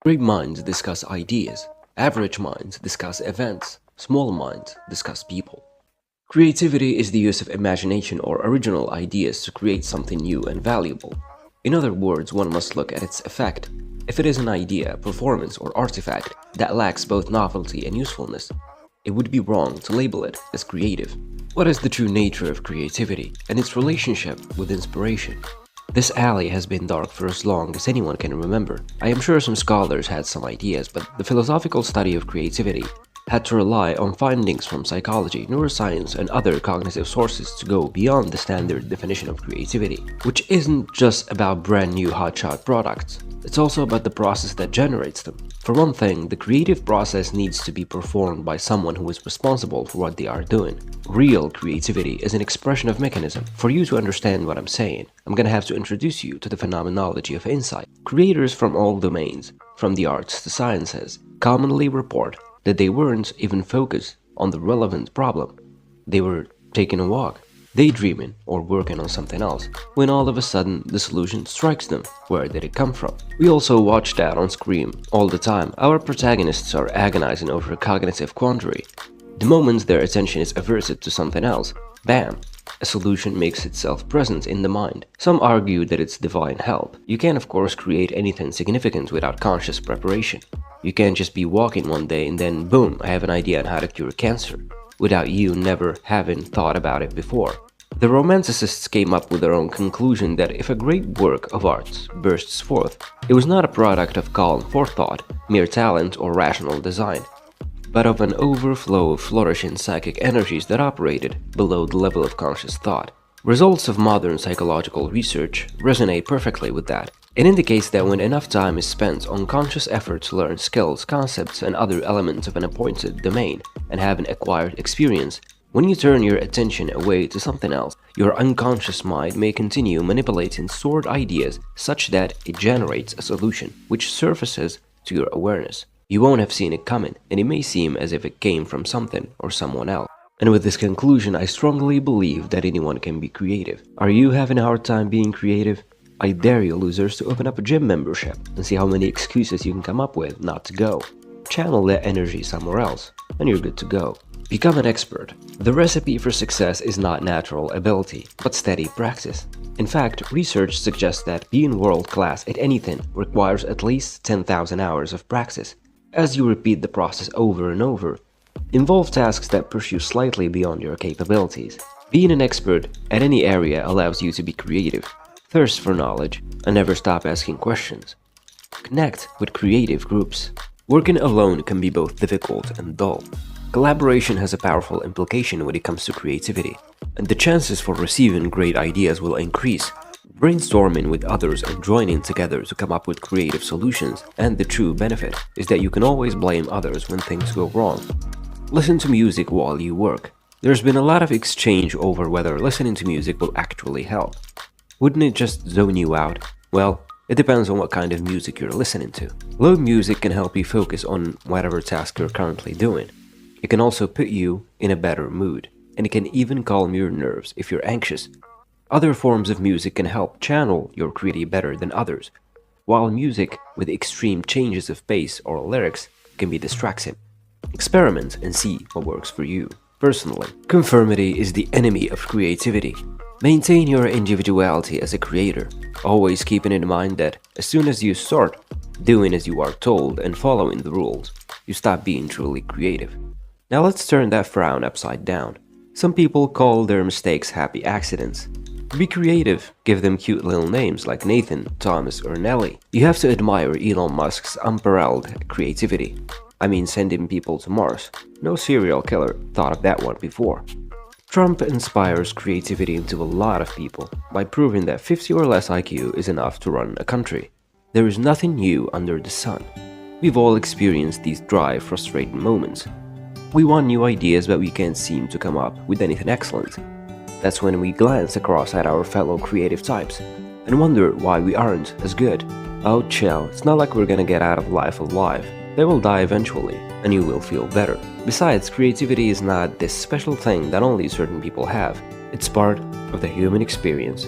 Great minds discuss ideas. Average minds discuss events. Small minds discuss people. Creativity is the use of imagination or original ideas to create something new and valuable. In other words, one must look at its effect. If it is an idea, performance, or artifact that lacks both novelty and usefulness, it would be wrong to label it as creative. What is the true nature of creativity and its relationship with inspiration? This alley has been dark for as long as anyone can remember. I am sure some scholars had some ideas, but the philosophical study of creativity had to rely on findings from psychology, neuroscience, and other cognitive sources to go beyond the standard definition of creativity, which isn't just about brand new hotshot products. It's also about the process that generates them. For one thing, the creative process needs to be performed by someone who is responsible for what they are doing. Real creativity is an expression of mechanism. For you to understand what I'm saying, I'm gonna have to introduce you to the phenomenology of insight. Creators from all domains, from the arts to sciences, commonly report that they weren't even focused on the relevant problem. They were taking a walk, daydreaming, or working on something else, when all of a sudden the solution strikes them. Where did it come from? We also watch that on screen all the time. Our protagonists are agonizing over a cognitive quandary. The moment their attention is averted to something else, bam! A solution makes itself present in the mind. Some argue that it's divine help. You can of course create anything significant without conscious preparation. You can't just be walking one day and then boom, I have an idea on how to cure cancer, without you never having thought about it before. The Romanticists came up with their own conclusion that if a great work of art bursts forth, it was not a product of calm forethought, mere talent, or rational design, but of an overflow of flourishing psychic energies that operated below the level of conscious thought. Results of modern psychological research resonate perfectly with that. It indicates that when enough time is spent on conscious effort to learn skills, concepts, and other elements of an appointed domain and have an acquired experience, when you turn your attention away to something else, your unconscious mind may continue manipulating stored ideas such that it generates a solution which surfaces to your awareness. You won't have seen it coming, and it may seem as if it came from something or someone else. And with this conclusion, I strongly believe that anyone can be creative. Are you having a hard time being creative? I dare you losers to open up a gym membership and see how many excuses you can come up with not to go. Channel that energy somewhere else, and you're good to go. Become an expert. The recipe for success is not natural ability, but steady practice. In fact, research suggests that being world-class at anything requires at least 10,000 hours of practice. As you repeat the process over and over, involve tasks that push you slightly beyond your capabilities. Being an expert at any area allows you to be creative, thirst for knowledge, and never stop asking questions. Connect with creative groups. Working alone can be both difficult and dull. Collaboration has a powerful implication when it comes to creativity, and the chances for receiving great ideas will increase. Brainstorming with others and joining together to come up with creative solutions, and the true benefit is that you can always blame others when things go wrong. Listen to music while you work. There's been a lot of exchange over whether listening to music will actually help. Wouldn't it just zone you out? Well, it depends on what kind of music you're listening to. Loud music can help you focus on whatever task you're currently doing. It can also put you in a better mood, and it can even calm your nerves if you're anxious. Other forms of music can help channel your creativity better than others, while music with extreme changes of pace or lyrics can be distracting. Experiment and see what works for you. Personally, conformity is the enemy of creativity. Maintain your individuality as a creator, always keeping in mind that as soon as you start doing as you are told and following the rules, you stop being truly creative. Now let's turn that frown upside down. Some people call their mistakes happy accidents. Be creative, give them cute little names like Nathan, Thomas, or Nelly. You have to admire Elon Musk's unparalleled creativity. I mean, sending people to Mars. No serial killer thought of that one before. Trump inspires creativity into a lot of people by proving that 50 or less IQ is enough to run a country. There is nothing new under the sun. We've all experienced these dry, frustrating moments. We want new ideas, but we can't seem to come up with anything excellent. That's when we glance across at our fellow creative types and wonder why we aren't as good. Oh chill, it's not like we're gonna get out of life alive. They will die eventually, and you will feel better. Besides, creativity is not this special thing that only certain people have. It's part of the human experience.